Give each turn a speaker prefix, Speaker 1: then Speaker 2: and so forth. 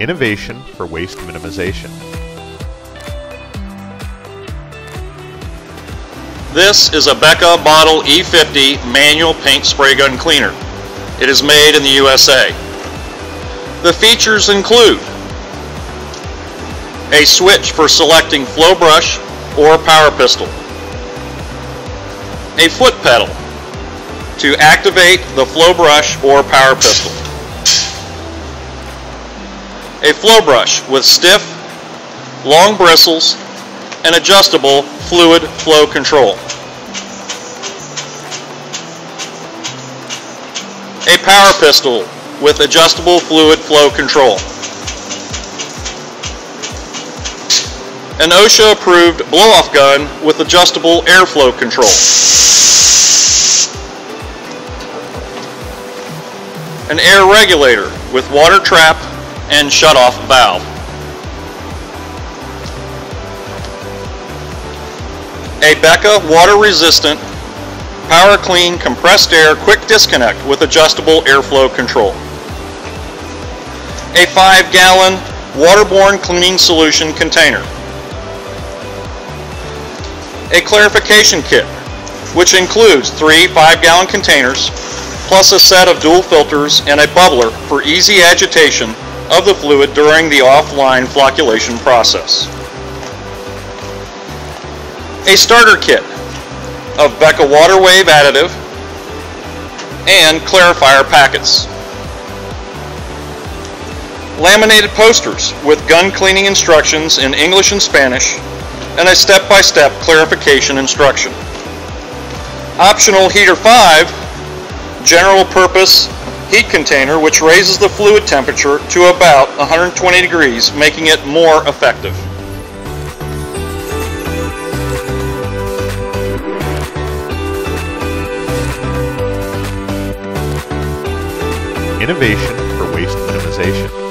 Speaker 1: Innovation for waste minimization.
Speaker 2: This is a Becca Bottle E50 manual paint spray gun cleaner. It is made in the USA. The features include a switch for selecting flow brush or power pistol, a foot pedal to activate the flow brush or power pistol, a flow brush with stiff, long bristles and adjustable fluid flow control, a power pistol with adjustable fluid flow control, an OSHA approved blow-off gun with adjustable airflow control, an air regulator with water trap and shut-off valve, a Becca water-resistant Power Clean compressed air quick disconnect with adjustable airflow control, a 5-gallon waterborne cleaning solution container, a clarification kit which includes 3 5-gallon containers plus a set of dual filters and a bubbler for easy agitation of the fluid during the offline flocculation process, a starter kit of Becca Water Wave additive and clarifier packets, laminated posters with gun cleaning instructions in English and Spanish and a step-by-step clarification instruction. Optional Heater 5 general purpose heat container which raises the fluid temperature to about 120 degrees, making it more effective.
Speaker 1: Innovation for waste minimization.